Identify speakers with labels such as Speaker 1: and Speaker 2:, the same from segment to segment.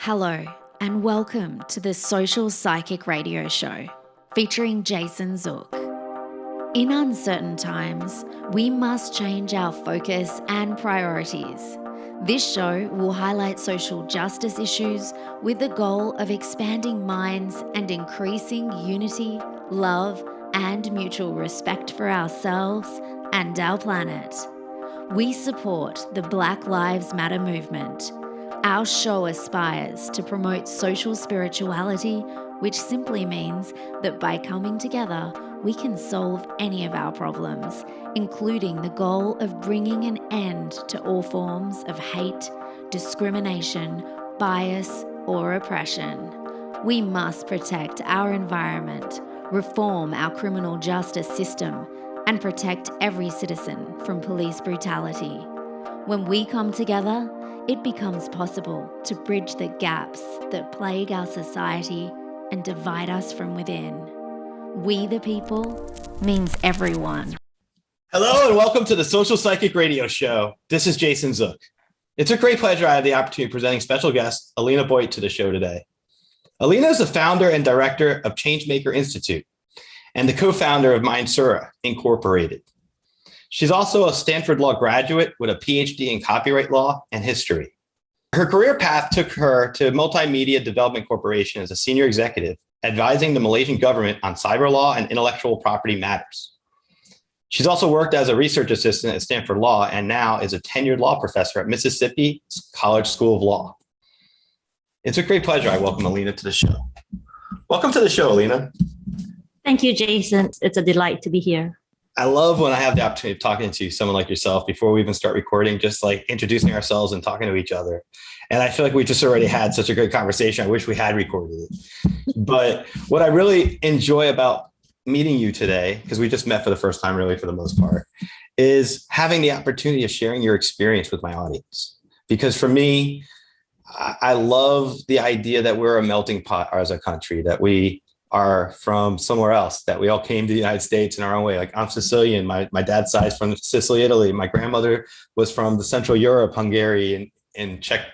Speaker 1: Hello, and welcome to the Social Psychic Radio Show featuring Jason Zook. In uncertain times, we must change our focus and priorities. This show will highlight social justice issues with the goal of expanding minds and increasing unity, love, and mutual respect for ourselves and our planet. We support the Black Lives Matter movement. Our show aspires to promote social spirituality, which simply means that by coming together, we can solve any of our problems, including the goal of bringing an end to all forms of hate, discrimination, bias, or oppression. We must protect our environment, reform our criminal justice system, and protect every citizen from police brutality. When we come together, it becomes possible to bridge the gaps that plague our society and divide us from within. We the people means everyone.
Speaker 2: Hello and welcome to the Social Psychic Radio Show. This is Jason Zook. It's a great pleasure I have the opportunity of presenting special guest Alina Boyte to the show today. Alina is the founder and director of Changemaker Institute and the co-founder of Malaria, Incorporated. She's also a Stanford Law graduate with a PhD in copyright law and history. Her career path took her to Multimedia Development Corporation as a senior executive, advising the Malaysian government on cyber law and intellectual property matters. She's also worked as a research assistant at Stanford Law and now is a tenured law professor at Mississippi College School of Law. It's a great pleasure. I welcome Alina to the show. Welcome to the show, Alina.
Speaker 3: Thank you, Jason. It's a delight to be here.
Speaker 2: I love when I have the opportunity of talking to someone like yourself before we even start recording, just like introducing ourselves and talking to each other. And I feel like we just already had such a great conversation. I wish we had recorded it. But what I really enjoy about meeting you today, because we just met for the first time really for the most part, is having the opportunity of sharing your experience with my audience. Because for me, I love the idea that we're a melting pot as a country, that we are from somewhere else, that we all came to the United States in our own way. Like I'm Sicilian, my dad's side's from Sicily, Italy. My grandmother was from the Central Europe, Hungary and Czech.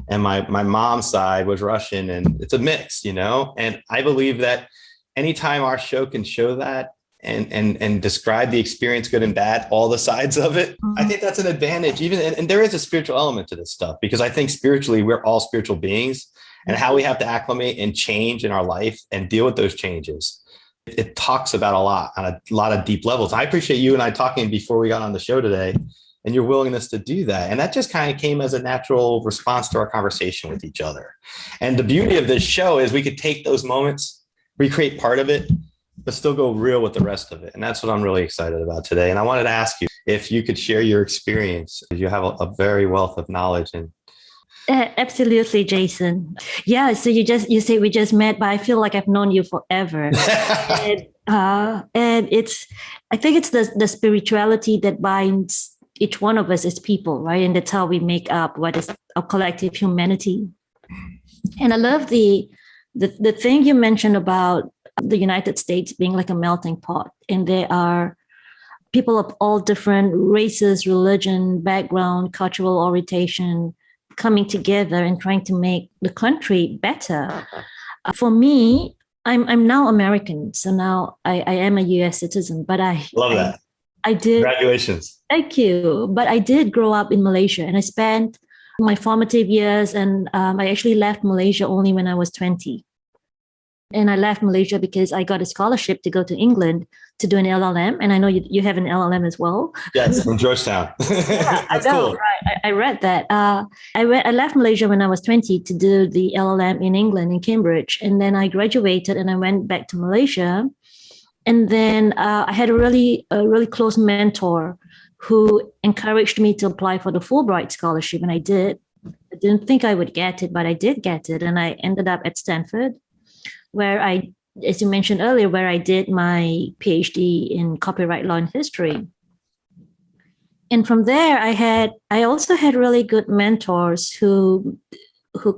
Speaker 2: And my mom's side was Russian, and it's a mix, you know? And I believe that anytime our show can show that and describe the experience, good and bad, all the sides of it, I think that's an advantage. And there is a spiritual element to this stuff, because I think spiritually, we're all spiritual beings. And how we have to acclimate and change in our life and deal with those changes. It talks about a lot on a lot of deep levels. I appreciate you and I talking before we got on the show today and your willingness to do that. And that just kind of came as a natural response to our conversation with each other. And the beauty of this show is we could take those moments, recreate part of it, but still go real with the rest of it. And that's what I'm really excited about today. And I wanted to ask you if you could share your experience. You have a very wealth of knowledge and
Speaker 3: Absolutely, Jason. Yeah, so you say we just met, but I feel like I've known you forever. and I think it's the spirituality that binds each one of us as people, right? And that's how we make up what is our collective humanity. And I love the thing you mentioned about the United States being like a melting pot, and there are people of all different races, religion, background, cultural orientation coming together and trying to make the country better. For me, I'm now American, so now I am a U.S. citizen. But
Speaker 2: love that.
Speaker 3: I did.
Speaker 2: Congratulations.
Speaker 3: Thank you. But I did grow up in Malaysia, and I spent my formative years, and I actually left Malaysia only when I was 20. And I left Malaysia because I got a scholarship to go to England to do an LLM. And I know you have an LLM as well.
Speaker 2: Yes, from Georgetown.
Speaker 3: Yeah, I know, cool. Right. I read that. I left Malaysia when I was 20 to do the LLM in England, in Cambridge. And then I graduated and I went back to Malaysia. And then I had a really close mentor who encouraged me to apply for the Fulbright scholarship. And I did. I didn't think I would get it, but I did get it. And I ended up at Stanford, where as you mentioned earlier, where I did my PhD in copyright law and history. And from there, I also had really good mentors who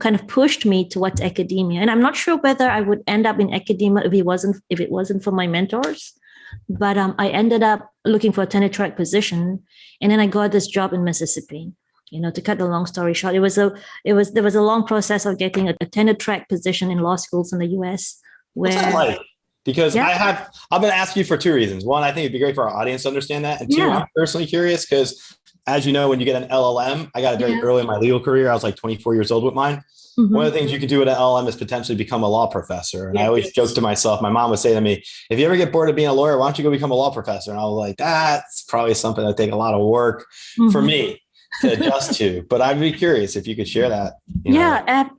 Speaker 3: kind of pushed me towards academia. And I'm not sure whether I would end up in academia if it wasn't for my mentors. But I ended up looking for a tenure track position, and then I got this job in Mississippi. To cut the long story short, there was a long process of getting a tenure track position in law schools in the US.
Speaker 2: What's that like? Because I'm going to ask you for two reasons. One, I think it'd be great for our audience to understand that. And two, I'm personally curious because, as you know, when you get an LLM, I got it very early in my legal career. I was like 24 years old with mine. Mm-hmm. One of the things you could do with an LLM is potentially become a law professor. And I always joke to myself, my mom would say to me, if you ever get bored of being a lawyer, why don't you go become a law professor? And I was like, that's probably something that take a lot of work for me to adjust to. But I'd be curious if you could share that.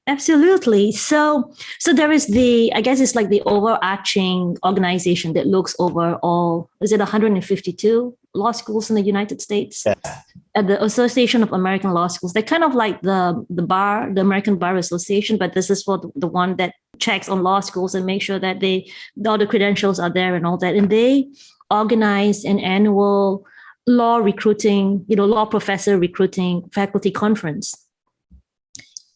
Speaker 3: Absolutely. So there is I guess it's like the overarching organization that looks over all, is it 152 law schools in the United States? Yeah. At the Association of American Law Schools. They're kind of like the American Bar Association, but this is for the one that checks on law schools and make sure that all the credentials are there and all that. And they organize an annual law recruiting, law professor recruiting faculty conference.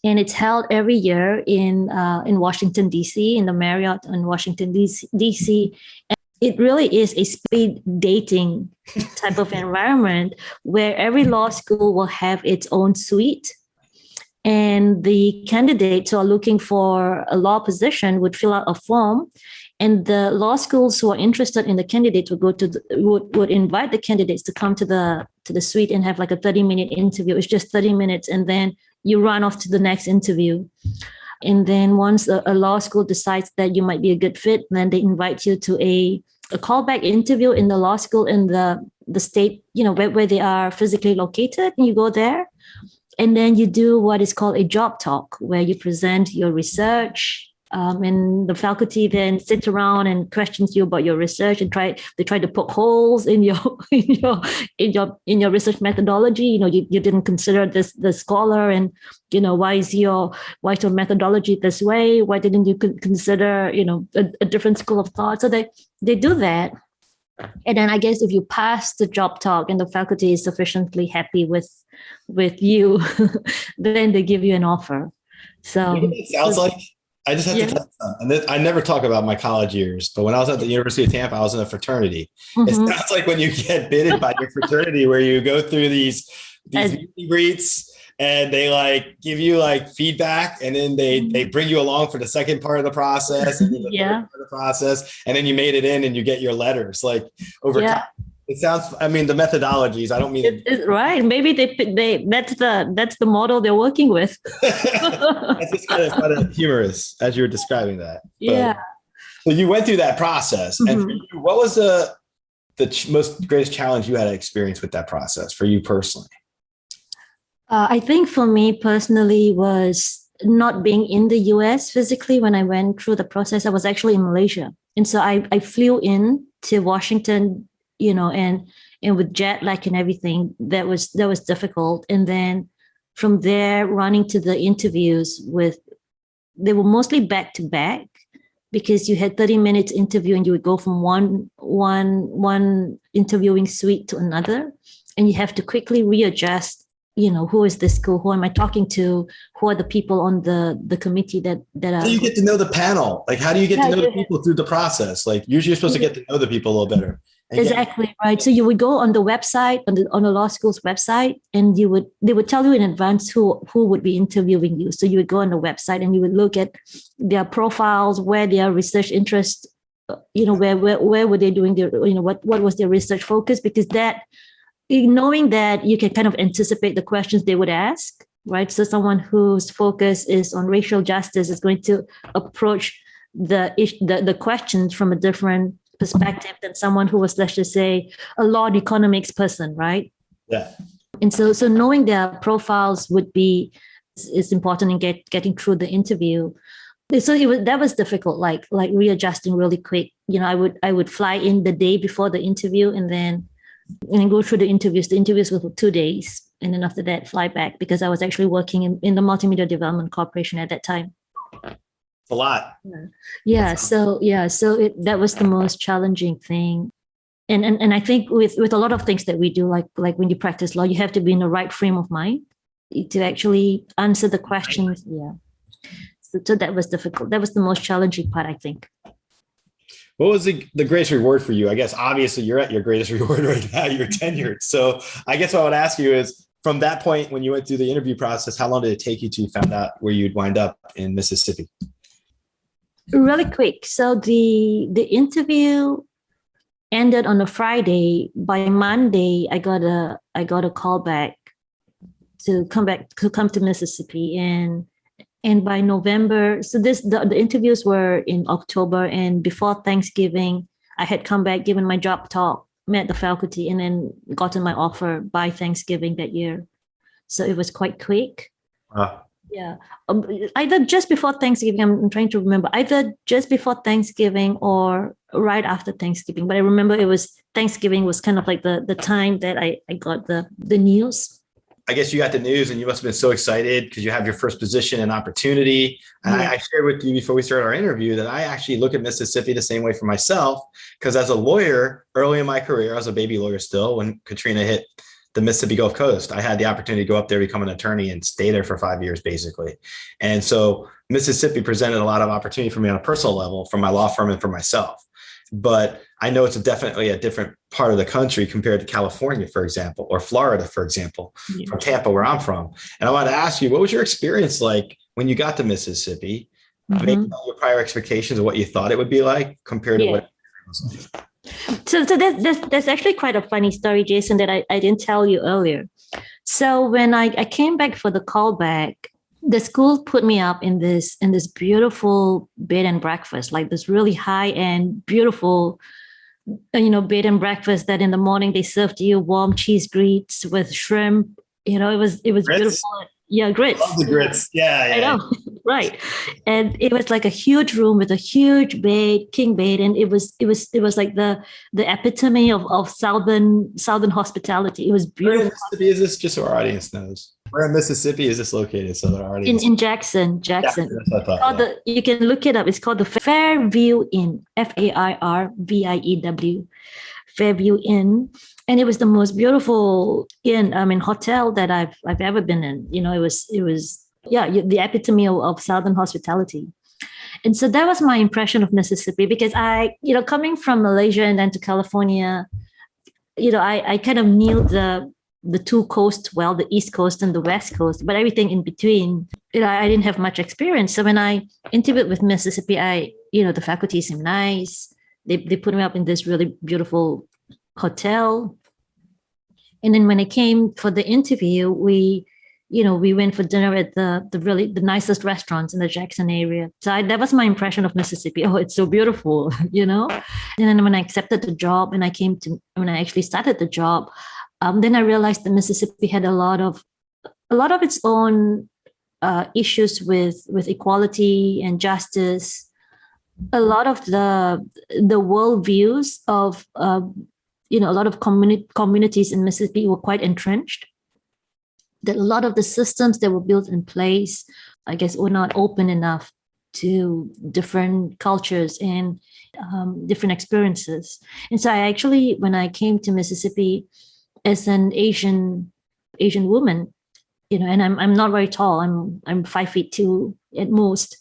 Speaker 3: And it's held every year in Washington, D.C., in the Marriott in Washington, D.C. And it really is a speed dating type of environment where every law school will have its own suite. And the candidates who are looking for a law position would fill out a form. And the law schools who are interested in the candidates would invite the candidates to come to the suite and have like a 30-minute interview. It's just 30 minutes. And then you run off to the next interview. And then once a law school decides that you might be a good fit, then they invite you to a callback interview in the law school in the state, where they are physically located. And you go there. And then you do what is called a job talk, where you present your research. And the faculty then sit around and questions you about your research and they try to poke holes in your research methodology. You didn't consider the scholar, and why is your methodology this way? Why didn't you consider a different school of thought? So they do that, and then I guess if you pass the job talk and the faculty is sufficiently happy with you, then they give you an offer. So
Speaker 2: it sounds like. I just have to tell you, and I never talk about my college years, but when I was at the University of Tampa, I was in a fraternity. Mm-hmm. It sounds like when you get bidded by your fraternity, where you go through these meet and greets, and they give you feedback, and then they bring you along for the second part of the process, and then the third part of the process, and then you made it in, and you get your letters over time. It sounds. I mean, the methodologies. I don't mean
Speaker 3: it, right. Maybe that's the model they're working with.
Speaker 2: It's just kind of humorous as you were describing that. But, so you went through that process, and for you, what was the most greatest challenge you had to experience with that process for you personally?
Speaker 3: I think for me personally was not being in the US physically when I went through the process. I was actually in Malaysia, and so I flew in to Washington. And with jet lag and everything, that was difficult. And then from there, running to the interviews they were mostly back to back, because you had 30 minutes interview and you would go from one interviewing suite to another, and you have to quickly readjust. Who is this school? Who am I talking to? Who are the people on the committee that are?
Speaker 2: How do you get to know the panel? How do you get to know the people through the process? Usually you're supposed to get to know the people a little better.
Speaker 3: Exactly right. So you would go on the website, on the law school's website, and they would tell you in advance who would be interviewing you. So you would go on the website and you would look at their profiles, where their research interest, where were they doing their, what was their research focus? Because knowing that, you can kind of anticipate the questions they would ask, right? So someone whose focus is on racial justice is going to approach the questions from a different perspective than someone who was, let's just say, a law and economics person, right?
Speaker 2: Yeah.
Speaker 3: And so knowing their profiles is important in getting through the interview. So that was difficult, like readjusting really quick. I would fly in the day before the interview and then go through the interviews. The interviews were for 2 days, and then after that, fly back, because I was actually working in the Multimedia Development Corporation at that time.
Speaker 2: It's a lot.
Speaker 3: So that was the most challenging thing. And I think with a lot of things that we do, like when you practice law, you have to be in the right frame of mind to actually answer the questions. Yeah. So that was difficult. That was the most challenging part, I think.
Speaker 2: What was the greatest reward for you? I guess obviously you're at your greatest reward right now. You're tenured. So I guess what I would ask you is, from that point, when you went through the interview process, how long did it take you to find out where you'd wind up in Mississippi?
Speaker 3: Really quick. So the interview ended on a Friday. By Monday, I got a call back to come to Mississippi, and by November, so the interviews were in October, and before Thanksgiving, I had come back, given my job talk, met the faculty, and then gotten my offer by Thanksgiving that year. So it was quite quick. Yeah. Either just before Thanksgiving, I'm trying to remember, either just before Thanksgiving or right after Thanksgiving. But I remember it was Thanksgiving was kind of like the time that I got the news.
Speaker 2: I guess you got the news and you must have been so excited because you have your first position and opportunity. And I shared with you before we started our interview that I actually look at Mississippi the same way for myself, because as a lawyer, early in my career, I was a baby lawyer still when Katrina hit the Mississippi Gulf Coast. I had the opportunity to go up there, become an attorney, and stay there for 5 years, basically. And so Mississippi presented a lot of opportunity for me on a personal level from my law firm and for myself. But I know it's definitely a different part of the country compared to California, for example, or Florida, for example, from Tampa, where I'm from. And I wanted to ask you, what was your experience like when you got to Mississippi? Maybe your prior expectations of what you thought it would be like compared to what it was like.
Speaker 3: So that's actually quite a funny story, Jason, that I didn't tell you earlier. So when I came back for the callback, the school put me up in this beautiful bed and breakfast, like this really high-end, beautiful, bed and breakfast that in the morning they served you warm cheese grits with shrimp. It was grits? Beautiful. Yeah, grits.
Speaker 2: Love the grits. Yeah.
Speaker 3: I know. Right. And it was like a huge room with a huge bed, king bed. And it was like the epitome of southern hospitality. It was beautiful.
Speaker 2: Where in Mississippi is this? Just so our audience knows. Where in Mississippi is this located? So that our audience
Speaker 3: in Jackson.
Speaker 2: That's what I thought,
Speaker 3: you can look it up. It's called the Fairview Inn. Fairview. Fairview Inn. And it was the most beautiful hotel that I've ever been in. It was the epitome of Southern hospitality. And so that was my impression of Mississippi, because I, coming from Malaysia and then to California, I kind of knew the two coasts well, the East Coast and the West Coast, but everything in between, I didn't have much experience. So when I interviewed with Mississippi, the faculty seemed nice. They put me up in this really beautiful hotel. And then when I came for the interview, we went for dinner at the nicest restaurants in the Jackson area. So that was my impression of Mississippi. Oh, it's so beautiful, And then when I accepted the job and when I actually started the job, then I realized that Mississippi had a lot of its own issues with equality and justice. A lot of the worldviews of a lot of communities in Mississippi were quite entrenched. That a lot of the systems that were built in place, I guess, were not open enough to different cultures and different experiences. And so I actually, when I came to Mississippi as an Asian woman, and I'm not very tall. I'm 5'2" at most,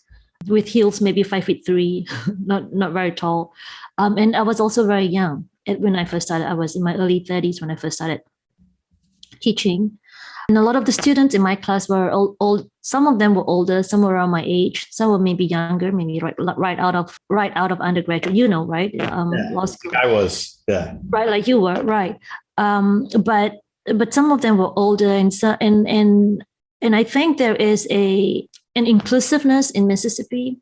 Speaker 3: with heels maybe 5'3", not very tall. And I was also very young when I first started. I was in my early 30s when I first started teaching. And a lot of the students in my class were old. Some of them were older, some were around my age, some were maybe younger, maybe right out of undergraduate, right? Law school.
Speaker 2: I was, yeah.
Speaker 3: Right, like you were, right. But some of them were older, and so and I think there is an inclusiveness in Mississippi,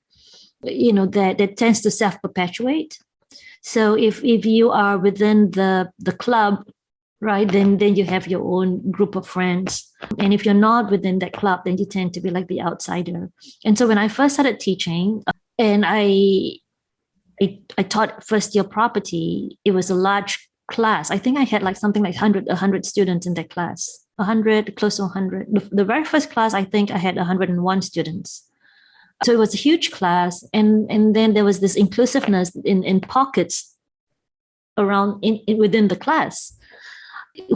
Speaker 3: that tends to self-perpetuate. So if you are within the club, right, then you have your own group of friends. And if you're not within that club, then you tend to be like the outsider. And so when I first started teaching, and I taught first year property, it was a large class. I think I had like something like 100 students in that class, 100, close to 100. The very first class, I think I had 101 students. So it was a huge class. And then there was this inclusiveness in pockets around within the class,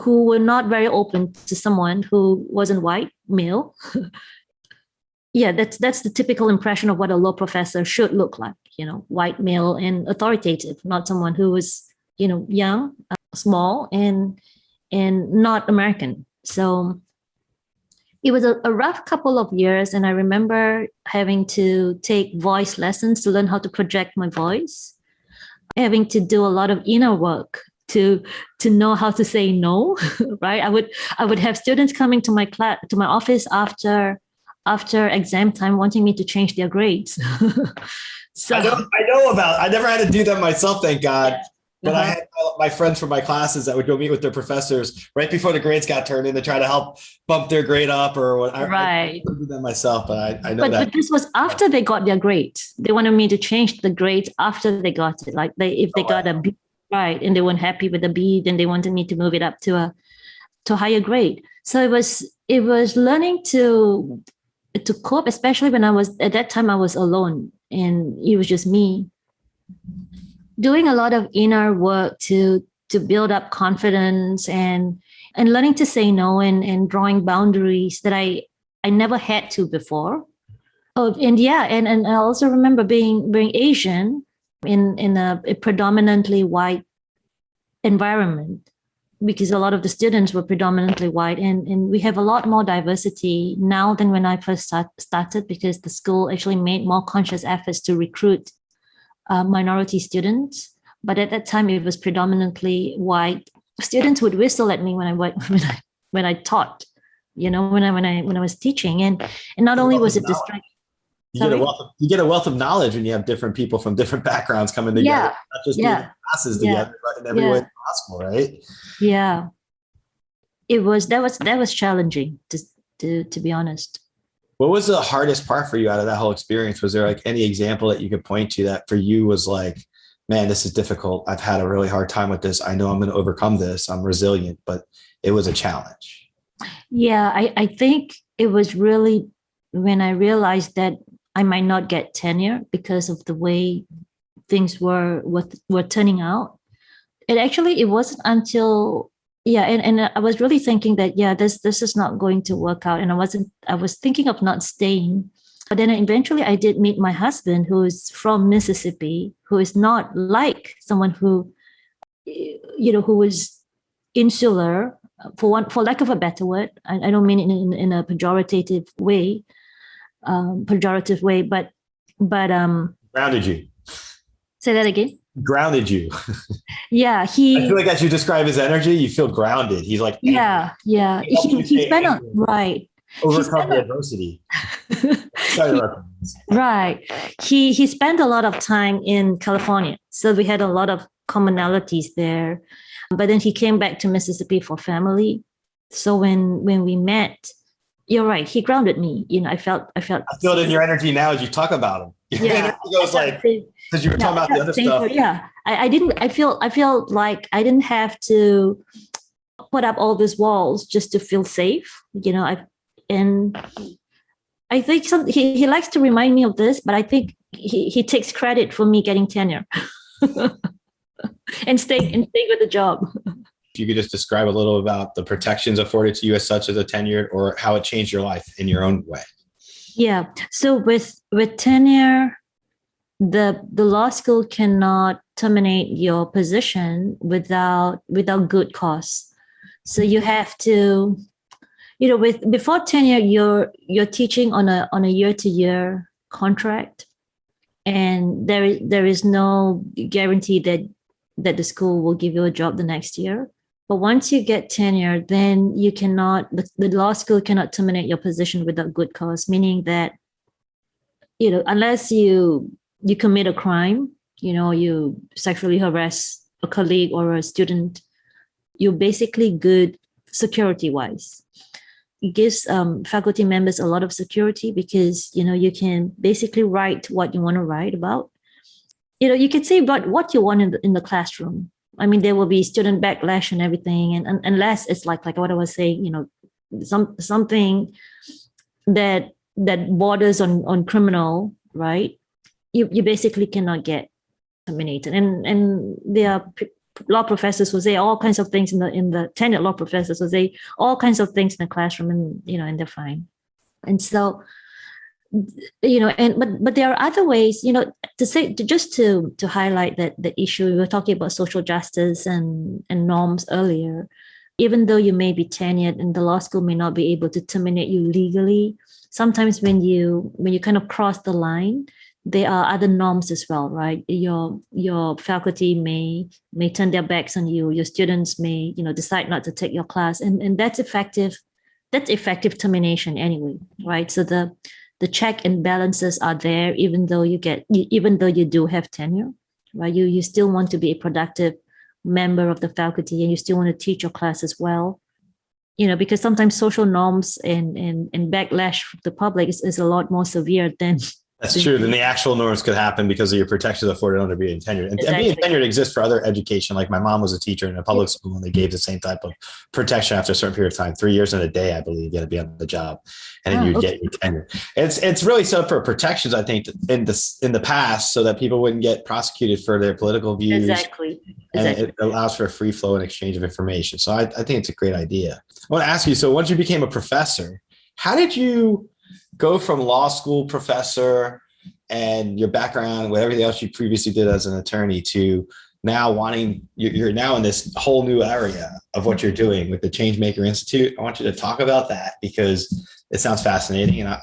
Speaker 3: who were not very open to someone who wasn't white, male. Yeah, that's the typical impression of what a law professor should look like, white, male, and authoritative, not someone who was, young, small, and not American. So it was a rough couple of years, and I remember having to take voice lessons to learn how to project my voice, having to do a lot of inner work to know how to say no. Right? I would have students coming to my class, to my office after exam time, wanting me to change their grades. So
Speaker 2: I never had to do that myself, thank God. But I
Speaker 3: Uh-huh.
Speaker 2: had my friends from my classes that would go meet with their professors right before the grades got turned in to try to help bump their grade up or what. I
Speaker 3: Right.
Speaker 2: did that myself, but I know
Speaker 3: But
Speaker 2: that.
Speaker 3: this was after they got their grades. They wanted me to change the grades after they got it. Like if they got a B, right, and they weren't happy with the B, then they wanted me to move it up to a higher grade. So it was learning to cope, especially when I was at that time I was alone and it was just me, doing a lot of inner work to build up confidence and learning to say no and drawing boundaries that I never had to before. Oh, and yeah, and I also remember being Asian in a predominantly white environment, because a lot of the students were predominantly white, and we have a lot more diversity now than when I first started, because the school actually made more conscious efforts to recruit minority students. But at that time, it was predominantly white. Students would whistle at me when I taught, when I was teaching, and not only was it distracting.
Speaker 2: You get a wealth of knowledge when you have different people from different backgrounds coming together, not just doing classes together, but in every way possible, right?
Speaker 3: Yeah, that was challenging to be honest.
Speaker 2: What was the hardest part for you out of that whole experience? Was there like any example that you could point to that for you was like, man, this is difficult. I've had a really hard time with this. I know I'm going to overcome this. I'm resilient, but it was a challenge.
Speaker 3: Yeah, I think it was really when I realized that I might not get tenure because of the way things were turning out. It wasn't until and I was really thinking that this is not going to work out, and I was thinking of not staying. But then eventually I did meet my husband, who is from Mississippi, who is not like someone who who was insular, for lack of a better word. I don't mean it in a pejorative way, but
Speaker 2: Grounded you.
Speaker 3: Say that again.
Speaker 2: Grounded you.
Speaker 3: Yeah,
Speaker 2: I feel like as you describe his energy, you feel grounded. He's like,
Speaker 3: yeah. He spent on right.
Speaker 2: Overcome the adversity.
Speaker 3: Right. He spent a lot of time in California, so we had a lot of commonalities there. But then he came back to Mississippi for family. So when we met, you're right, he grounded me. I felt
Speaker 2: it in your energy now as you talk about him. Your energy goes like, because you were talking about the other stuff.
Speaker 3: Yeah. I feel like I didn't have to put up all these walls just to feel safe. I think he likes to remind me of this, but I think he takes credit for me getting tenure and staying with the job.
Speaker 2: If you could just describe a little about the protections afforded to you as such as a tenured, or how it changed your life in your own way.
Speaker 3: Yeah. So with tenure, the law school cannot terminate your position without good cause. So you have to, before tenure, you're teaching on a year-to-year contract, and there is no guarantee that the school will give you a job the next year. But once you get tenure, then you cannot, the law school cannot terminate your position without good cause, meaning that, unless you commit a crime, you sexually harass a colleague or a student, you're basically good security-wise. It gives faculty members a lot of security because, you can basically write what you want to write about. You can say about what you want in the classroom. I mean, there will be student backlash and everything, and unless it's like what I was saying, something that borders on criminal, right? You basically cannot get terminated. And there are law professors who say all kinds of things in the tenured law professors who say all kinds of things in the classroom, and they're fine. And so, but there are other ways, to highlight that the issue. We were talking about social justice and norms earlier. even though you may be tenured and the law school may not be able to terminate you legally, sometimes when you kind of cross the line, there are other norms as well, right? Your faculty may turn their backs on you. Your students may, decide not to take your class, and that's effective. That's effective termination anyway, right? So the check and balances are there, even though you do have tenure, right? You still want to be a productive member of the faculty, and you still want to teach your class as well. Because sometimes social norms and backlash from the public is a lot more severe than.
Speaker 2: That's true. Then the actual norms could happen because of your protection afforded under being tenured. And
Speaker 3: Exactly.
Speaker 2: being tenured exists for other education. Like my mom was a teacher in a public school, and they gave the same type of protection after a certain period of time. 3 years and a day, I believe, you had to be on the job, and then you'd get your tenure. It's really set up for protections, I think, in the past, so that people wouldn't get prosecuted for their political views.
Speaker 3: Exactly.
Speaker 2: And it allows for a free flow and exchange of information. So I think it's a great idea. I want to ask you, so once you became a professor, how did you go from law school professor and your background with everything else you previously did as an attorney to now you're now in this whole new area of what you're doing with the Changemaker Institute? I want you to talk about that because it sounds fascinating. And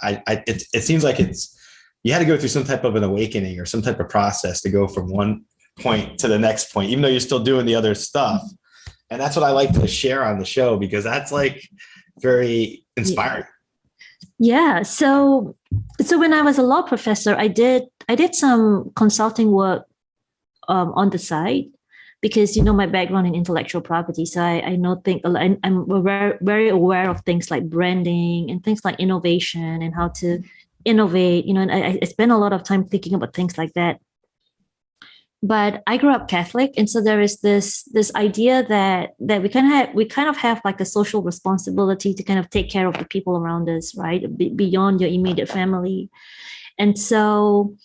Speaker 2: it seems like you had to go through some type of an awakening or some type of process to go from one point to the next point, even though you're still doing the other stuff. And that's what I like to share on the show, because that's like very inspiring.
Speaker 3: Yeah. So when I was a law professor, I did some consulting work on the side, because my background in intellectual property. So I know things. I'm very, very aware of things like branding and things like innovation and how to innovate. And I spend a lot of time thinking about things like that. But I grew up Catholic, and so there is this idea that we kind of have like a social responsibility to kind of take care of the people around us, right, beyond your immediate family. And so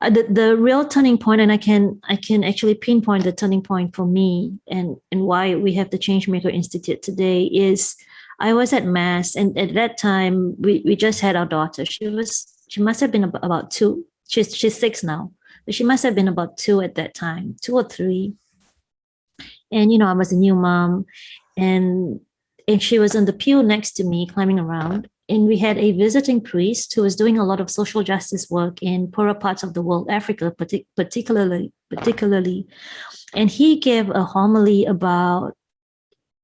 Speaker 3: the real turning point, and I can actually pinpoint the turning point for me and why we have the Changemaker Institute today, is I was at Mass, and at that time we just had our daughter. She must have been about 2. She's 6 now. But she must have been about 2 at that time, 2 or 3. And, I was a new mom, and she was on the pew next to me climbing around. And we had a visiting priest who was doing a lot of social justice work in poorer parts of the world, Africa particularly. And he gave a homily about,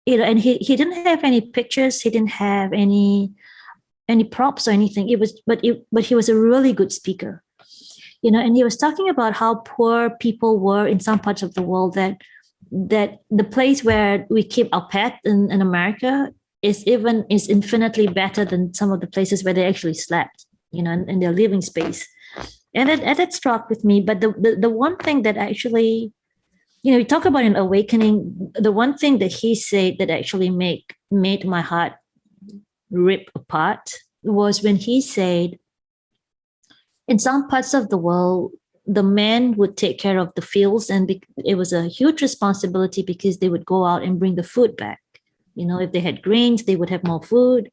Speaker 3: and he didn't have any pictures. He didn't have any props or anything. But he was a really good speaker. And he was talking about how poor people were in some parts of the world, that the place where we keep our pet in America is infinitely better than some of the places where they actually slept, in their living space. And that struck with me. But the one thing that actually, we talk about an awakening, the one thing that he said that actually made my heart rip apart was when he said, in some parts of the world, the men would take care of the fields, and it was a huge responsibility because they would go out and bring the food back. If they had grains, they would have more food.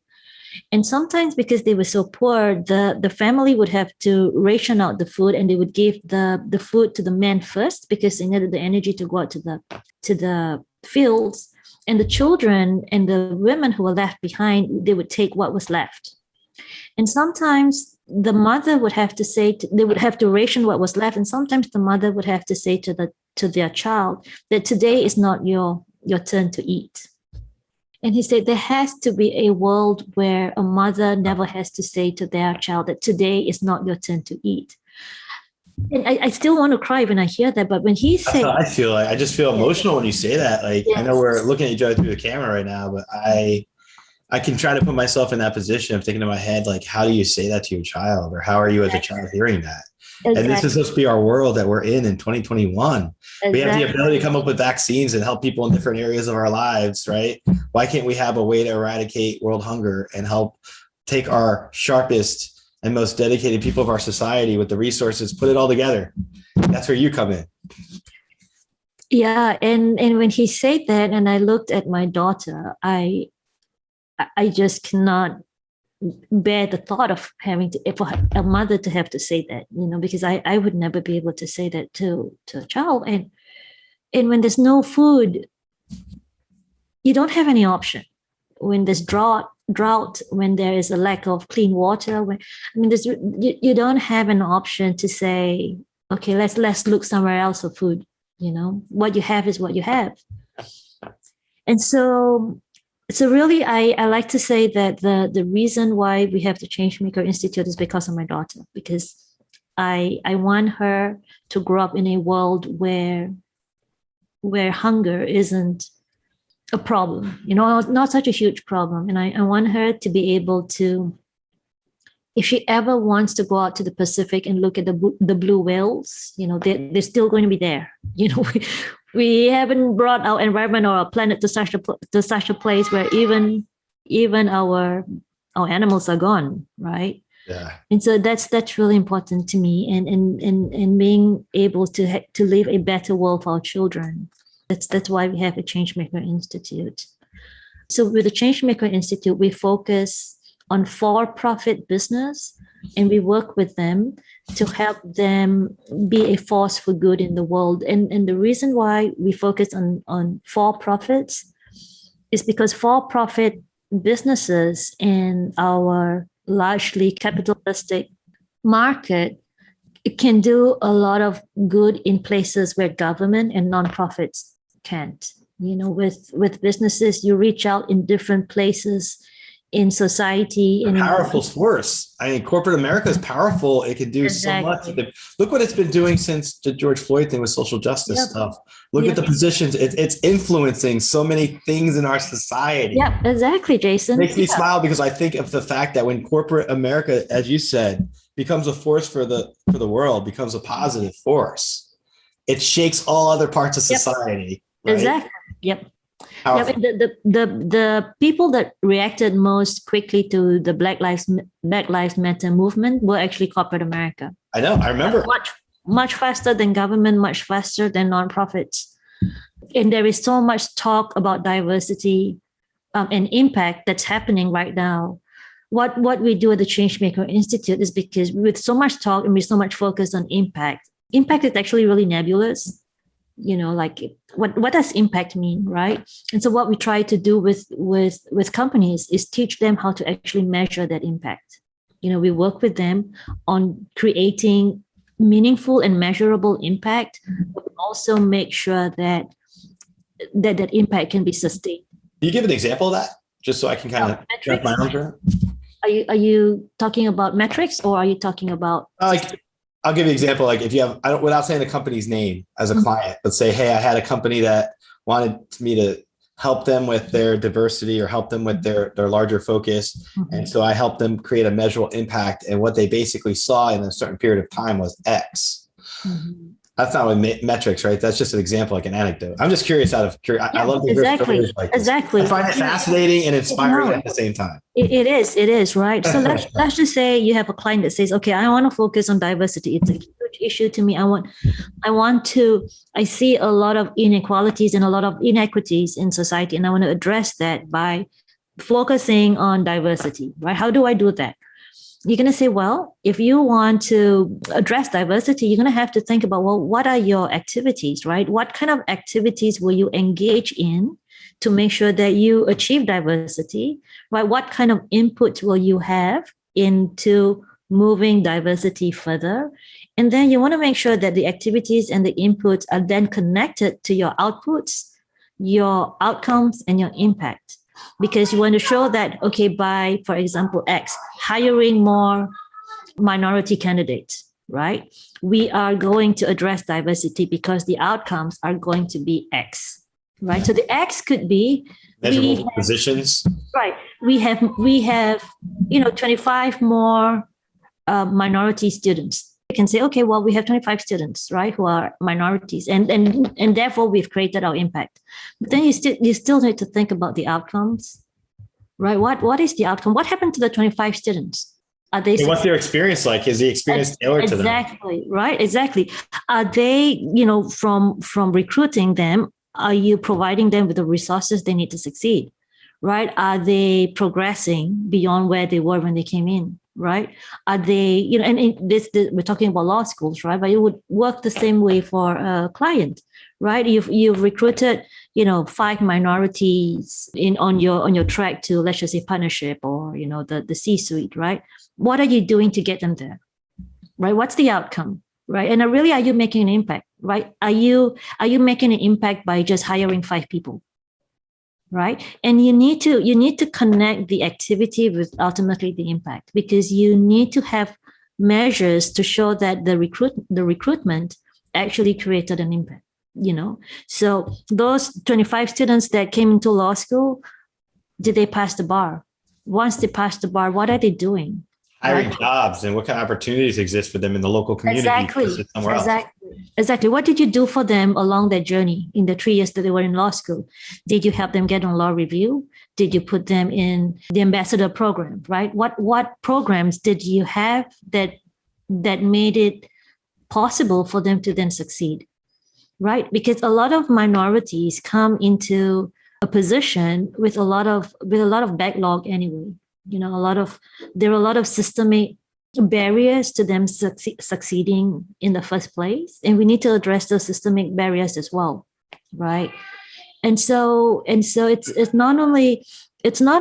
Speaker 3: And sometimes because they were so poor, the family would have to ration out the food, and they would give the food to the men first because they needed the energy to go out to the fields. And the children and the women who were left behind, they would take what was left. And sometimes the mother would have to say, they would have to ration what was left. And sometimes the mother would have to say to their child that today is not your turn to eat. And he said there has to be a world where a mother never has to say to their child that today is not your turn to eat. And I still want to cry when I hear that. But when he said,
Speaker 2: I feel like I just feel emotional when you say that. Like, yes. I know we're looking at each other through the camera right now, but I can try to put myself in that position of thinking in my head, like, how do you say that to your child, or how are you as a child hearing that? Exactly. And this is supposed to be our world that we're in 2021. Exactly. We have the ability to come up with vaccines and help people in different areas of our lives, right? Why can't we have a way to eradicate world hunger and help take our sharpest and most dedicated people of our society with the resources, put it all together? That's where you come in.
Speaker 3: Yeah. And when he said that, and I looked at my daughter, I just cannot bear the thought of having for a mother to have to say that, because I would never be able to say that to a child. And when there's no food, you don't have any option when there's drought, when there is a lack of clean water. You don't have an option to say, okay, let's look somewhere else for food. What you have is what you have. And so really, I like to say that the reason why we have the Changemaker Institute is because of my daughter, because I want her to grow up in a world where hunger isn't a problem, not such a huge problem. And I want her to be able to, if she ever wants to go out to the Pacific and look at the blue whales, they're still going to be there. We haven't brought our environment or our planet to such a place where even our animals are gone, right?
Speaker 2: Yeah.
Speaker 3: And so that's really important to me, and being able to live a better world for our children. That's why we have a Changemaker Institute. So with the Changemaker Institute, we focus on for-profit business, and we work with them to help them be a force for good in the world. And the reason why we focus on for-profits is because for-profit businesses in our largely capitalistic market can do a lot of good in places where government and nonprofits can't. With businesses, you reach out in different places in society.
Speaker 2: A powerful force. I mean, corporate America is powerful. It can do so much. Look what it's been doing since the George Floyd thing with social justice stuff. Look at the positions. It's influencing so many things in our society.
Speaker 3: Yeah, exactly, Jason.
Speaker 2: Makes me smile because I think of the fact that when corporate America, as you said, becomes a force for the world, becomes a positive force, it shakes all other parts of society. Right?
Speaker 3: Exactly. Yep. The people that reacted most quickly to the Black Lives Matter movement were actually corporate America.
Speaker 2: I know. I remember.
Speaker 3: Much faster than government, much faster than nonprofits. And there is so much talk about diversity and impact that's happening right now. What we do at the Changemaker Institute is because with so much talk and with so much focus on impact is actually really nebulous. Like what does impact mean, right? And so what we try to do with companies is teach them how to actually measure that impact. We work with them on creating meaningful and measurable impact, but also make sure that impact can be sustained.
Speaker 2: Can you give an example of that, just so I can kind of wrap my arms around?
Speaker 3: Are you talking about metrics, or are you talking about?
Speaker 2: I'll give you an example. Like if you have, without saying the company's name as a client, but say, hey, I had a company that wanted me to help them with their diversity or help them with their larger focus. Mm-hmm. And so I helped them create a measurable impact. And what they basically saw in a certain period of time was X. Mm-hmm. That's not what metrics, right? That's just an example, like an anecdote. I'm just curious out of curiosity. I love to hear stories like this. Exactly. I find it fascinating and inspiring at the same time.
Speaker 3: It is, right? So let's just say you have a client that says, okay, I want to focus on diversity. It's a huge issue to me. I see a lot of inequalities and a lot of inequities in society, and I want to address that by focusing on diversity, right? How do I do that? You're going to say, well, if you want to address diversity, you're going to have to think about, well, what are your activities, right? What kind of activities will you engage in to make sure that you achieve diversity, right? What kind of input will you have into moving diversity further? And then you want to make sure that the activities and the inputs are then connected to your outputs, your outcomes, and your impact. Because you want to show that, okay, by, for example, X, hiring more minority candidates, right? We are going to address diversity because the outcomes are going to be X, right? So the X could be
Speaker 2: measurable positions.
Speaker 3: Right. We have 25 more minority students. You can say, okay, well, we have 25 students, right, who are minorities, and therefore we've created our impact. But then you still need to think about the outcomes, right? What is the outcome? What happened to the 25 students? Are they?
Speaker 2: What's their experience like? Is the experience tailored to them?
Speaker 3: Exactly, right? Exactly. Are they, from recruiting them? Are you providing them with the resources they need to succeed? Right? Are they progressing beyond where they were when they came in? Right? Are they, we're talking about law schools, right? But it would work the same way for a client, right? You've recruited 5 minorities on your track to, let's just say, partnership or the C-suite, right? What are you doing to get them there, right? What's the outcome, right? And really, are you making an impact, right? Are you making an impact by just hiring 5 people, right? And you need to connect the activity with ultimately the impact, because you need to have measures to show that the recruitment actually created an impact. So those 25 students that came into law school, did they pass the bar? Once they pass the bar, what are they doing?
Speaker 2: Hiring jobs, and what kind of opportunities exist for them in the local community.
Speaker 3: Exactly. What did you do for them along their journey in the 3 years that they were in law school? Did you help them get on law review? Did you put them in the ambassador program, right? What programs did you have that made it possible for them to then succeed, right? Because a lot of minorities come into a position with a lot of backlog anyway. There are a lot of systemic barriers to them succeeding in the first place, and we need to address those systemic barriers as well, right? And so it's not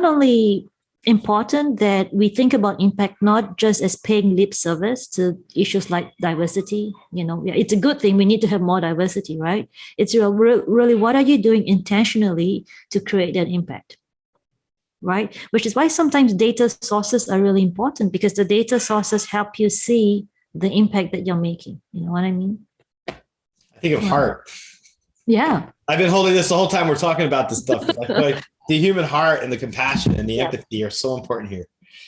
Speaker 3: only important that we think about impact not just as paying lip service to issues like diversity. It's a good thing. We need to have more diversity, right? It's really what are you doing intentionally to create that impact, right? Which is why sometimes data sources are really important, because the data sources help you see the impact that you're making. You know what I mean?
Speaker 2: I think of heart.
Speaker 3: Yeah.
Speaker 2: I've been holding this the whole time we're talking about this stuff. I feel like the human heart and the compassion and the empathy are so important here.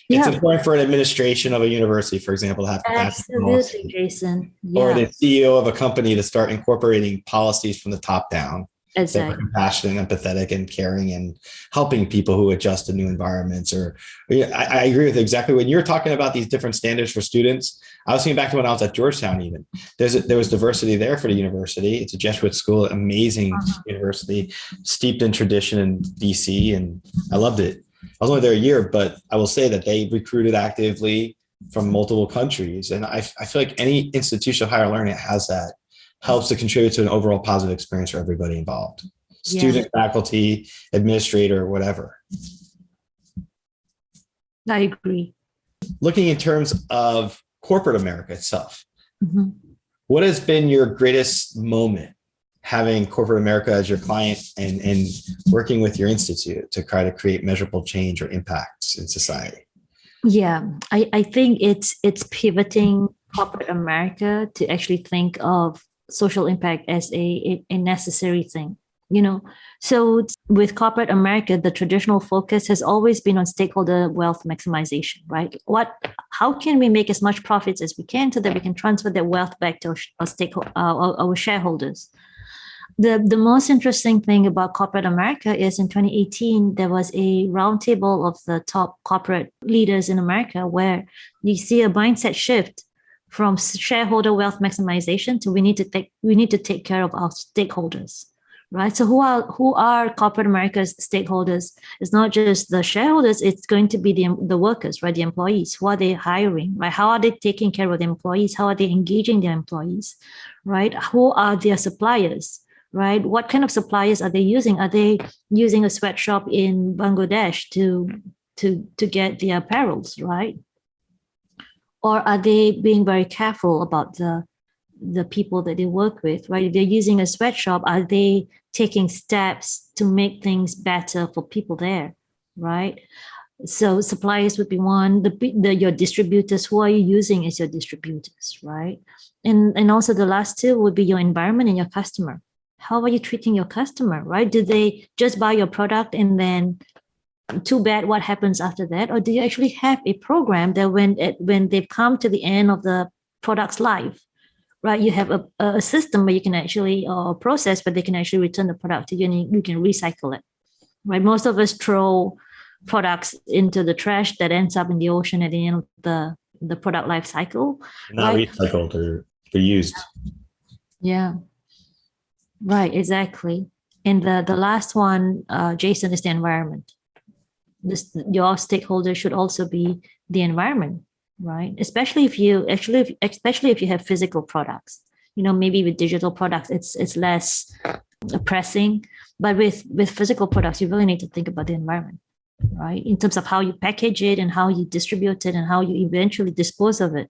Speaker 2: It's important for an administration of a university, for example, to have compassion.
Speaker 3: Absolutely, Jason.
Speaker 2: Or the CEO of a company to start incorporating policies from the top down.
Speaker 3: Exactly.
Speaker 2: That are compassionate and empathetic and caring and helping people who adjust to new environments. I agree with exactly when you're talking about these different standards for students. I was thinking back to when I was at Georgetown. Even there was diversity there for the university. It's a Jesuit school, amazing university, steeped in tradition in DC, and I loved it. I was only there a year, but I will say that they recruited actively from multiple countries, and I feel like any institution of higher learning has that. Helps to contribute to an overall positive experience for everybody involved. Student, faculty, administrator, whatever.
Speaker 3: I agree.
Speaker 2: Looking in terms of corporate America itself, what has been your greatest moment having corporate America as your client and working with your institute to try to create measurable change or impacts in society?
Speaker 3: Yeah, I think it's pivoting corporate America to actually think of social impact as a necessary thing. So with corporate America, the traditional focus has always been on stakeholder wealth maximization, right? How can we make as much profits as we can so that we can transfer that wealth back to our shareholders? The most interesting thing about corporate America is in 2018, there was a roundtable of the top corporate leaders in America where you see a mindset shift from shareholder wealth maximization to we need to take care of our stakeholders, right? So who are corporate America's stakeholders? It's not just the shareholders; it's going to be the workers, right? The employees. Who are they hiring, right? How are they taking care of the employees? How are they engaging their employees, right? Who are their suppliers, right? What kind of suppliers are they using? Are they using a sweatshop in Bangladesh to get their apparels, right? Or are they being very careful about the people that they work with, right? If they're using a sweatshop, are they taking steps to make things better for people there, right? So suppliers would be one. Your distributors, who are you using as your distributors, right? And also the last two would be your environment and your customer. How are you treating your customer, right? Do they just buy your product and then too bad what happens after that? Or do you actually have a program that when they've come to the end of the product's life, right, you have a system where you can actually process, but they can actually return the product to you and you can recycle it, right? Most of us throw products into the trash that ends up in the ocean at the end of the product life cycle.
Speaker 2: Not right? Recycled or used.
Speaker 3: Yeah. Right, exactly. And the last one, Jason, is the environment. Your stakeholder should also be the environment, right? Especially if you have physical products. Maybe with digital products, it's less pressing. But with physical products, you really need to think about the environment, right? In terms of how you package it and how you distribute it and how you eventually dispose of it.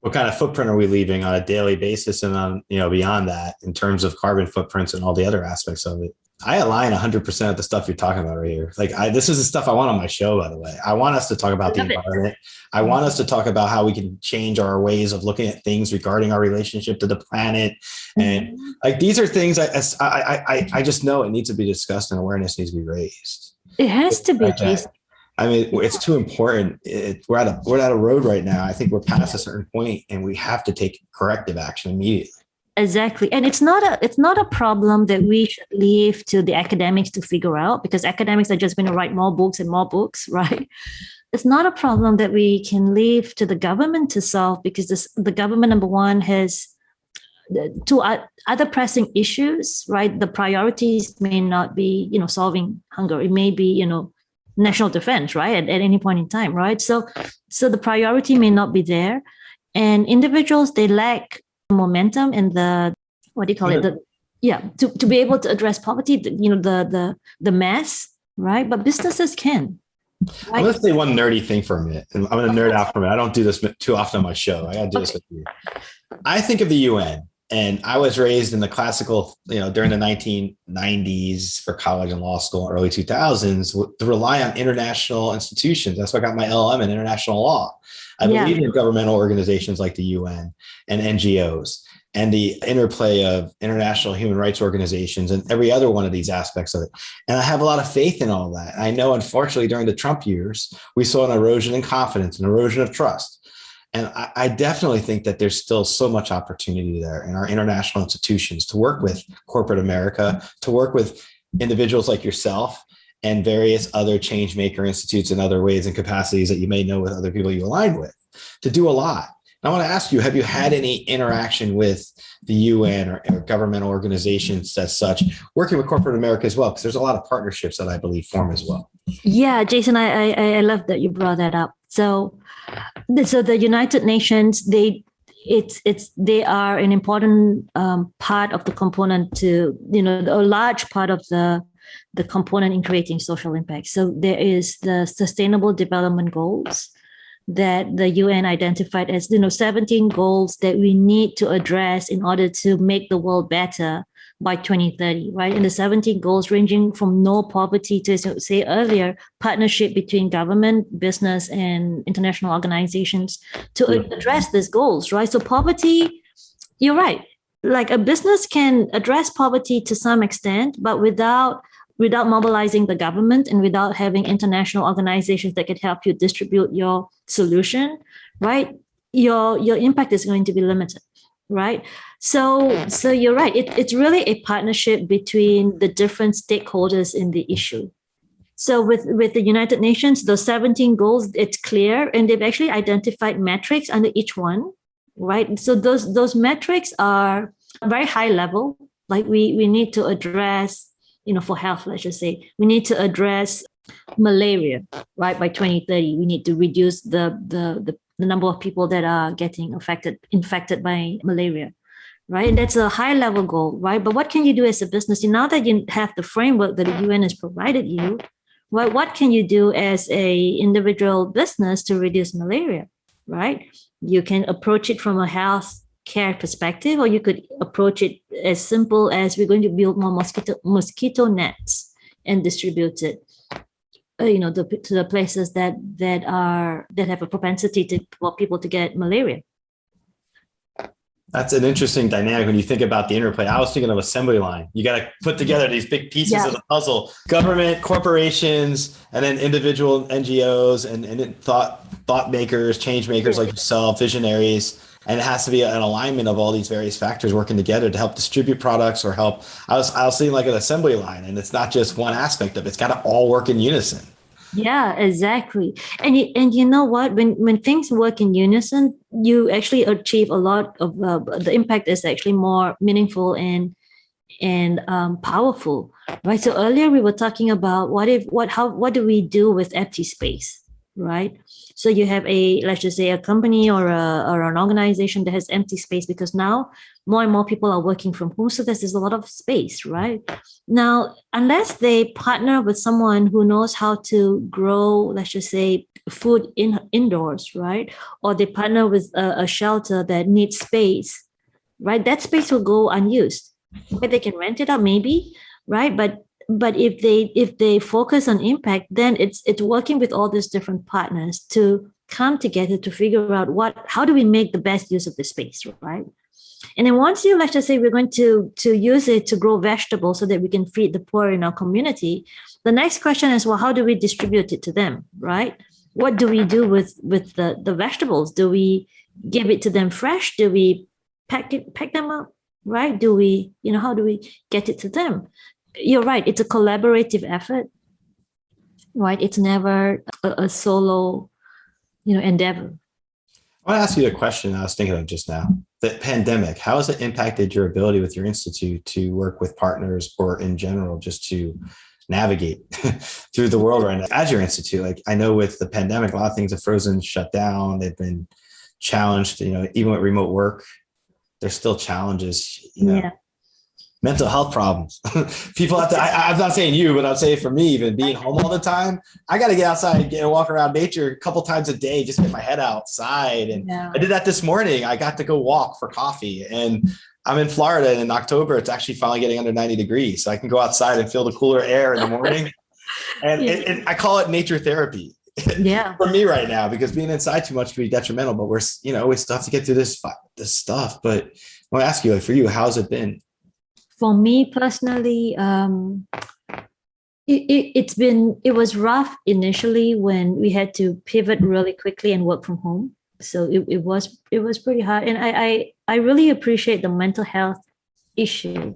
Speaker 2: What kind of footprint are we leaving on a daily basis and on, beyond that in terms of carbon footprints and all the other aspects of it? I align 100% of the stuff you're talking about right here. Like this is the stuff I want on my show, by the way. I want us to talk about the environment. I want us to talk about how we can change our ways of looking at things regarding our relationship to the planet. And like, these are things I just know it needs to be discussed and awareness needs to be raised.
Speaker 3: It has to be, Jason.
Speaker 2: I mean, it's too important. We're at a road right now. I think we're past a certain point and we have to take corrective action immediately.
Speaker 3: Exactly. And it's not a problem that we should leave to the academics to figure out, because academics are just going to write more books and more books, right? It's not a problem that we can leave to the government to solve, because the government, number one, has two other pressing issues, right? The priorities may not be, solving hunger. It may be, national defense, right? At any point in time, right? So the priority may not be there. And individuals, they lack momentum and to be able to address poverty, the mass, right? But businesses can. Right?
Speaker 2: I'm going to say one nerdy thing for a minute, and I'm going to nerd out for a minute. I don't do this too often on my show. I got to do this with you. I think of the UN, and I was raised in the classical, during the 1990s for college and law school, early 2000s, to rely on international institutions. That's why I got my LLM in international law. I believe in governmental organizations like the UN and NGOs and the interplay of international human rights organizations and every other one of these aspects of it. And I have a lot of faith in all that. I know, unfortunately, during the Trump years, we saw an erosion in confidence, an erosion of trust. And I definitely think that there's still so much opportunity there in our international institutions to work with corporate America, to work with individuals like yourself and various other Changemaker institutes and other ways and capacities that you may know with other people you align with, to do a lot. And I want to ask you, have you had any interaction with the UN or governmental organizations as such, working with corporate America as well? Because there's a lot of partnerships that I believe form as well.
Speaker 3: Yeah, Jason, I love that you brought that up. So the United Nations, they are an important part of the component to, a large part of the component in creating social impact. So there is the Sustainable Development Goals that the UN identified as, 17 goals that we need to address in order to make the world better by 2030, right? And the 17 goals ranging from no poverty to, as I say earlier, partnership between government, business, and international organizations to address these goals, right? So poverty, you're right. Like a business can address poverty to some extent, but without mobilizing the government and without having international organizations that can help you distribute your solution, right? Your impact is going to be limited, right? So you're right. It's really a partnership between the different stakeholders in the issue. So with the United Nations, those 17 goals, it's clear, and they've actually identified metrics under each one, right? So those metrics are very high level. Like we need to address, for health, let's just say, we need to address malaria, right? By 2030, we need to reduce the number of people that are getting infected by malaria, right? And that's a high level goal, right? But what can you do as a business? Now that you have the framework that the UN has provided you, well, what can you do as a individual business to reduce malaria, right? You can approach it from a health care perspective, or you could approach it as simple as we're going to build more mosquito nets and distribute it, to the places that have a propensity for people to get malaria.
Speaker 2: That's an interesting dynamic when you think about the interplay. I was thinking of assembly line. You got to put together these big pieces of the puzzle: government, corporations, and then individual NGOs and thought makers, change makers like yourself, visionaries. And it has to be an alignment of all these various factors working together to help distribute products or help. I was seeing like an assembly line, and it's not just one aspect of it. It's got to all work in unison.
Speaker 3: Yeah, exactly. And you know what? When things work in unison, you actually achieve a lot of the impact is actually more meaningful and powerful, right? So earlier we were talking about what do we do with empty space, right? So you have let's just say a company or an organization that has empty space because now more and more people are working from home. So there's a lot of space, right? Now, unless they partner with someone who knows how to grow, let's just say food indoors, right? Or they partner with a shelter that needs space, right? That space will go unused. But they can rent it out maybe, right? But if they focus on impact, then it's working with all these different partners to come together to figure out how do we make the best use of the space, right? And then once let's just say we're going to use it to grow vegetables so that we can feed the poor in our community, the next question is, well, how do we distribute it to them, right? What do we do with the vegetables? Do we give it to them fresh? Do we pack them up, right? Do we, how do we get it to them? You're right. It's a collaborative effort, right? It's never a solo, endeavor.
Speaker 2: I want to ask you a question I was thinking of just now. The pandemic, how has it impacted your ability with your institute to work with partners or in general, just to navigate through the world right now as your institute? Like, I know with the pandemic, a lot of things have frozen, shut down. They've been challenged, even with remote work, there's still challenges,
Speaker 3: Yeah.
Speaker 2: Mental health problems. People have to, I'm not saying you, but I'll say for me, even being home all the time, I got to get outside and walk around nature a couple times a day, just get my head outside. And I did that this morning. I got to go walk for coffee, and I'm in Florida, and in October, it's actually finally getting under 90 degrees. So I can go outside and feel the cooler air in the morning. And I call it nature therapy.
Speaker 3: Yeah.
Speaker 2: For me right now, because being inside too much can be detrimental, but we still have to get through this stuff. But I want to ask you, for you, how's it been?
Speaker 3: For me personally, it was rough initially when we had to pivot really quickly and work from home. So it was pretty hard, and I really appreciate the mental health issue.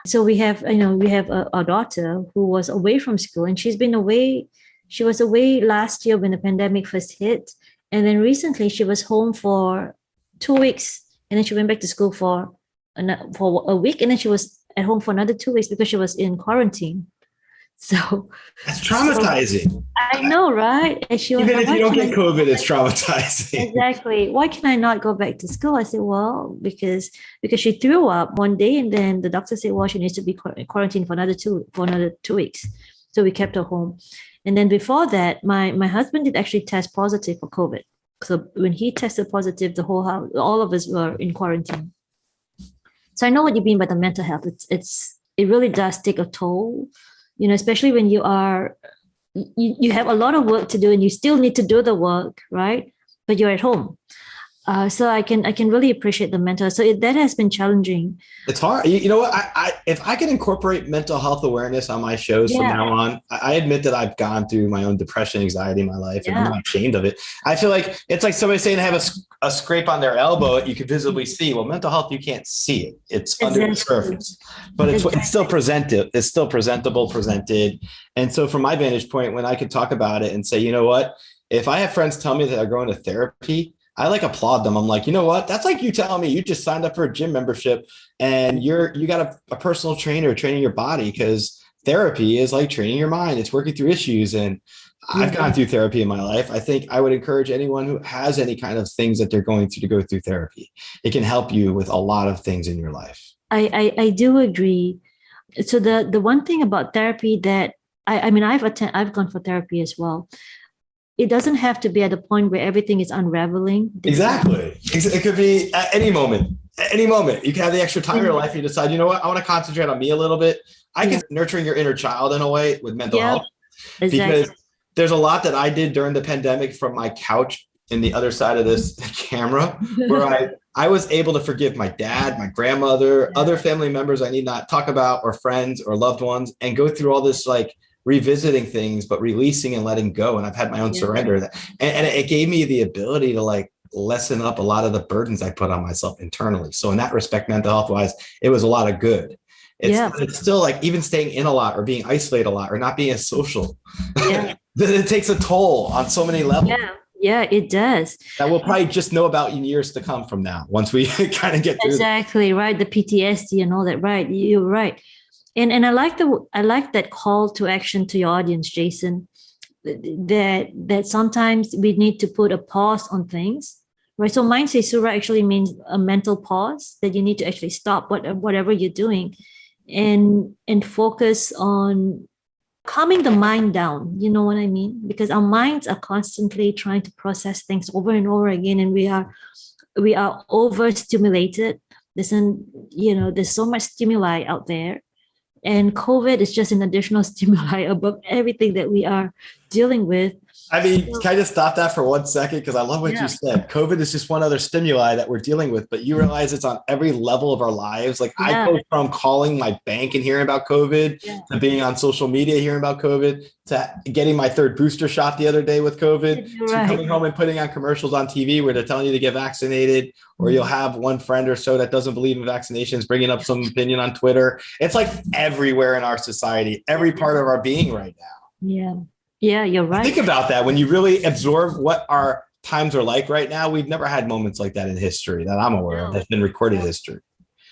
Speaker 3: So we have a daughter who was away from school, and she's been away. She was away last year when the pandemic first hit, and then recently she was home for 2 weeks, and then she went back to school for a week, and then she was at home for another 2 weeks because she was in quarantine. So
Speaker 2: that's traumatizing.
Speaker 3: I know, right? And she was
Speaker 2: even if you don't get COVID, it's traumatizing.
Speaker 3: Exactly. Why can I not go back to school? I said, well, because she threw up one day, and then the doctor said, well, she needs to be quarantined for another 2 weeks. So we kept her home. And then before that, my husband did actually test positive for COVID. So when he tested positive, the whole house, all of us were in quarantine. So I know what you mean by the mental health. It really does take a toll, especially when you have a lot of work to do and you still need to do the work, right? But you're at home. So I can really appreciate the mental. So that has been challenging.
Speaker 2: It's hard. You know what? If I can incorporate mental health awareness on my shows from now on, I admit that I've gone through my own depression, anxiety in my life, and I'm not ashamed of it. I feel like it's like somebody saying they have a scrape on their elbow that you can visibly see. Well, mental health, you can't see it. It's under the surface, but it's still presented. It's still presentable, presented. And so from my vantage point, when I could talk about it and say, you know what, if I have friends tell me that they're going to therapy, I applaud them. I'm like, you know what? That's like you telling me you just signed up for a gym membership and you got a personal trainer training your body, because therapy is like training your mind. It's working through issues. And I've gone through therapy in my life. I think I would encourage anyone who has any kind of things that they're going through to go through therapy. It can help you with a lot of things in your life.
Speaker 3: I do agree. So the one thing about therapy that I've gone for therapy as well. It doesn't have to be at the point where everything is unraveling.
Speaker 2: Exactly. It could be at any moment. At any moment. You can have the extra time in your life and you decide, you know what, I want to concentrate on me a little bit. I can nurturing your inner child in a way with mental health.
Speaker 3: Exactly.
Speaker 2: Because there's a lot that I did during the pandemic from my couch in the other side of this camera, where I was able to forgive my dad, my grandmother, other family members I need not talk about, or friends or loved ones, and go through all this revisiting things, but releasing and letting go. And I've had my own surrender and it gave me the ability to lessen up a lot of the burdens I put on myself internally. So in that respect, mental health wise, it was a lot of good. It's still even staying in a lot or being isolated a lot or not being as social. It takes a toll on so many levels.
Speaker 3: Yeah, it does.
Speaker 2: That we'll probably just know about in years to come from now, once we kind of get through.
Speaker 3: Exactly, right. The PTSD and all that, right. You're right. And I like that call to action to your audience, Jason. that sometimes we need to put a pause on things, right? So mind Sura actually means a mental pause, that you need to actually stop whatever you're doing and focus on calming the mind down. You know what I mean? Because our minds are constantly trying to process things over and over again, and we are overstimulated. There's so much stimuli out there, and COVID is just an additional stimuli above everything that we are dealing with.
Speaker 2: I mean, can I just stop that for 1 second? Because I love what you said. COVID is just one other stimuli that we're dealing with, but you realize it's on every level of our lives. Like I go from calling my bank and hearing about COVID to being on social media, hearing about COVID, to getting my 3rd booster shot the other day with COVID, to coming home and putting on commercials on TV where they're telling you to get vaccinated, or you'll have one friend or so that doesn't believe in vaccinations bringing up some opinion on Twitter. It's like everywhere in our society, every part of our being right now.
Speaker 3: Yeah, you're right.
Speaker 2: Think about that. When you really absorb what our times are like right now, we've never had moments like that in history that I'm aware of that's been recorded history.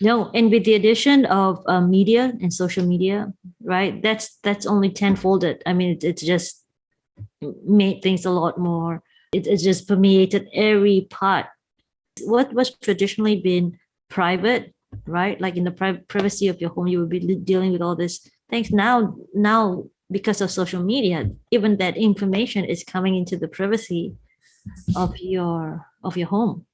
Speaker 3: No, and with the addition of media and social media, right? That's only tenfolded. I mean, it's just made things a lot more. It's just permeated every part. What was traditionally been private, right? Like in the privacy of your home, you would be dealing with all this things. Now, because of social media, even that information is coming into the privacy of your home.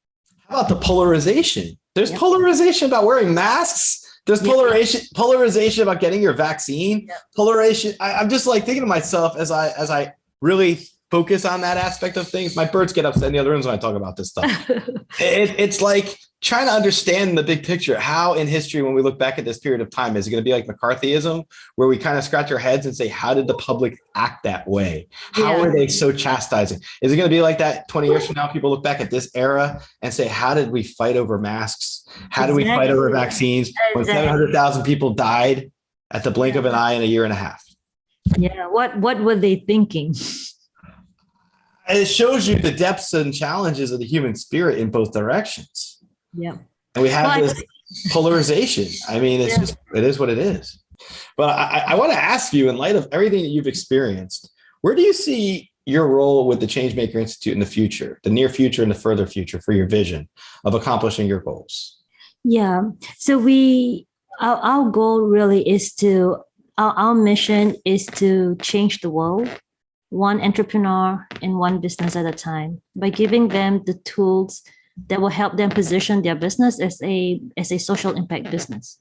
Speaker 2: How about the polarization? There's polarization about wearing masks. There's polarization about getting your vaccine. Polarization. I'm just like thinking to myself as I really focus on that aspect of things. My birds get upset in the other rooms when I talk about this stuff. It's like trying to understand the big picture. How in history, when we look back at this period of time, is it going to be like McCarthyism, where we kind of scratch our heads and say, how did the public act that way? How are they so chastising? Is it going to be like that 20 years from now? People look back at this era and say, how did we fight over masks? How did we fight over vaccines when 700,000 people died at the blink of an eye in a year and a half?
Speaker 3: Yeah. What were they thinking?
Speaker 2: And it shows you the depths and challenges of the human spirit in both directions.
Speaker 3: Yeah.
Speaker 2: And we have this polarization. I mean, it's just, it is what it is. But I want to ask you, in light of everything that you've experienced, where do you see your role with the Changemaker Institute in the future, the near future and the further future, for your vision of accomplishing your goals?
Speaker 3: Yeah. So our goal really is our mission is to change the world, one entrepreneur and one business at a time, by giving them the tools that will help them position their business as a social impact business,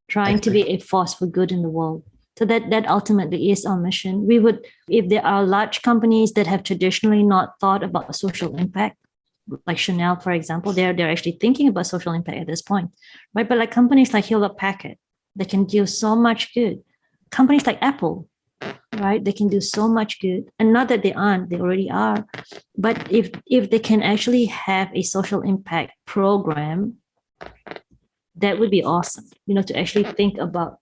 Speaker 3: trying to be a force for good in the world. So that ultimately is our mission. We would, if there are large companies that have traditionally not thought about social impact, like Chanel, for example, they're actually thinking about social impact at this point, right? But like companies like Hewlett Packard, they can do so much good. Companies like Apple, right? They can do so much good. And not that they aren't, they already are. But if they can actually have a social impact program, that would be awesome, to actually think about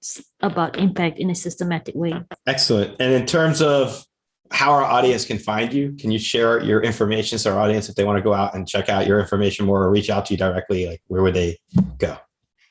Speaker 3: impact in a systematic way.
Speaker 2: Excellent. And in terms of how our audience can find you, can you share your information so our audience, if they want to go out and check out your information more or reach out to you directly, like where would they go?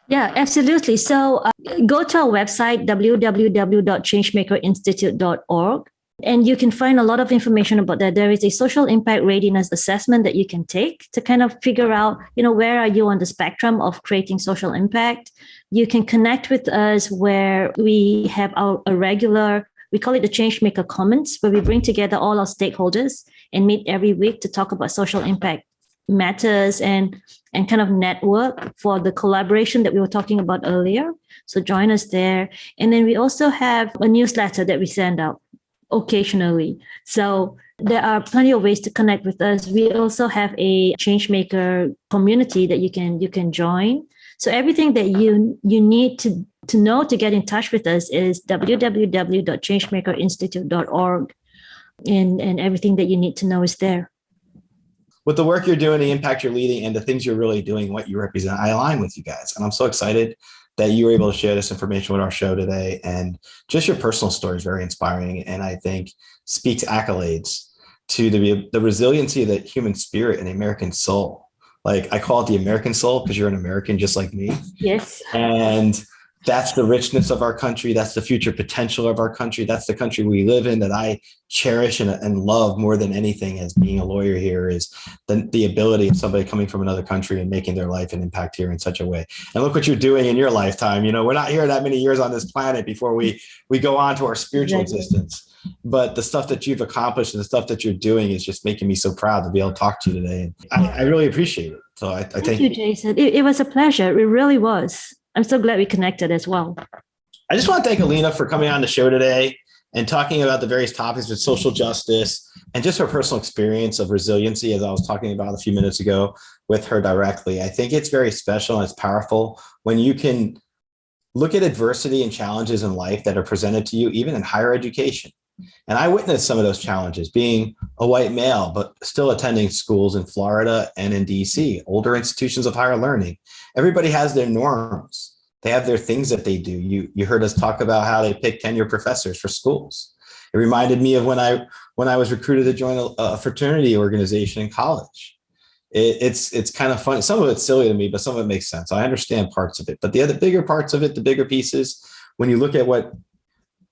Speaker 3: Yeah, absolutely. So go to our website, www.changemakerinstitute.org, and you can find a lot of information about that. There is a social impact readiness assessment that you can take to kind of figure out, where are you on the spectrum of creating social impact. You can connect with us where we have a regular, we call it the Changemaker Commons, where we bring together all our stakeholders and meet every week to talk about social impact matters and kind of network for the collaboration that we were talking about earlier. So join us there. And then we also have a newsletter that we send out occasionally. So there are plenty of ways to connect with us. We also have a Changemaker community that you can join. So everything that you need to know to get in touch with us is www.changemakerinstitute.org, and everything that you need to know is there.
Speaker 2: With the work you're doing, the impact you're leading, and the things you're really doing, what you represent, I align with you guys. And I'm so excited that you were able to share this information with our show today. And just your personal story is very inspiring, and I think speaks accolades to the resiliency of the human spirit and the American soul. Like I call it the American soul because you're an American just like me.
Speaker 3: Yes.
Speaker 2: And that's the richness of our country. That's the future potential of our country. That's the country we live in that I cherish and love more than anything as being a lawyer here is the ability of somebody coming from another country and making their life an impact here in such a way. And look what you're doing in your lifetime. We're not here that many years on this planet before we go on to our spiritual existence. But the stuff that you've accomplished and the stuff that you're doing is just making me so proud to be able to talk to you today. And I really appreciate it. So I
Speaker 3: thank you, Jason. It was a pleasure. It really was. I'm so glad we connected as well.
Speaker 2: I just want to thank Alina for coming on the show today and talking about the various topics of social justice and just her personal experience of resiliency, as I was talking about a few minutes ago with her directly. I think it's very special and it's powerful when you can look at adversity and challenges in life that are presented to you, even in higher education. And I witnessed some of those challenges being a white male, but still attending schools in Florida and in DC, older institutions of higher learning. Everybody has their norms. They have their things that they do. You heard us talk about how they pick tenure professors for schools. It reminded me of when I was recruited to join a fraternity organization in college. It's kind of fun. Some of it's silly to me, but some of it makes sense. I understand parts of it. But the other bigger parts of it, the bigger pieces, when you look at what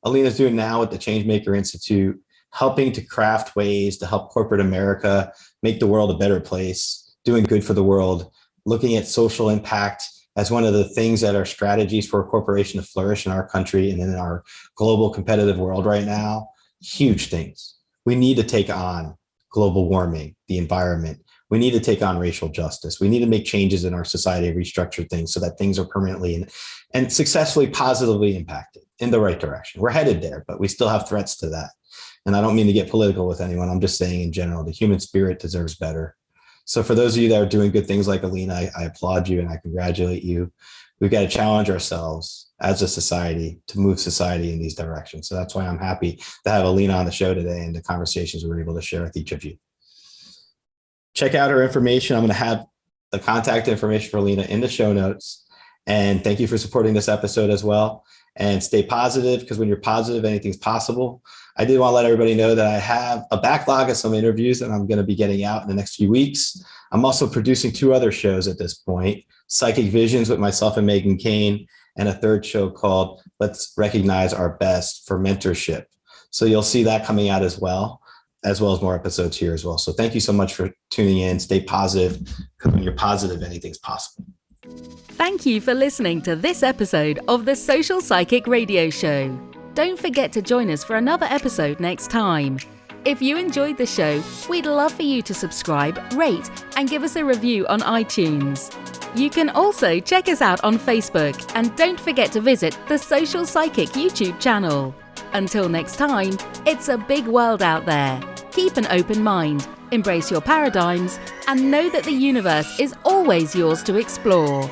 Speaker 2: Alina's doing now with the Changemaker Institute, helping to craft ways to help corporate America make the world a better place, doing good for the world, looking at social impact as one of the things that are strategies for a corporation to flourish in our country and in our global competitive world right now. Huge things. We need to take on global warming, the environment. We need to take on racial justice. We need to make changes in our society, restructure things so that things are permanently and successfully, positively impacted in the right direction. We're headed there, but we still have threats to that. And I don't mean to get political with anyone. I'm just saying in general, the human spirit deserves better. So for those of you that are doing good things like Alina, I applaud you and I congratulate you. We've got to challenge ourselves as a society to move society in these directions. So that's why I'm happy to have Alina on the show today and the conversations we're able to share with each of you. Check out her information. I'm going to have the contact information for Alina in the show notes. And thank you for supporting this episode as well. And stay positive, because when you're positive, anything's possible. I did want to let everybody know that I have a backlog of some interviews that I'm going to be getting out in the next few weeks. I'm also producing 2 other shows at this point, Psychic Visions with myself and Megan Kane, and a 3rd show called Let's Recognize Our Best for Mentorship. So you'll see that coming out as well as more episodes here as well. So thank you so much for tuning in. Stay positive, because when you're positive, anything's possible.
Speaker 4: Thank you for listening to this episode of the Social Psychic Radio Show. Don't forget to join us for another episode next time. If you enjoyed the show, we'd love for you to subscribe, rate, and give us a review on iTunes. You can also check us out on Facebook, and don't forget to visit the Social Psychic YouTube channel. Until next time, it's a big world out there. Keep an open mind, embrace your paradigms, and know that the universe is always yours to explore.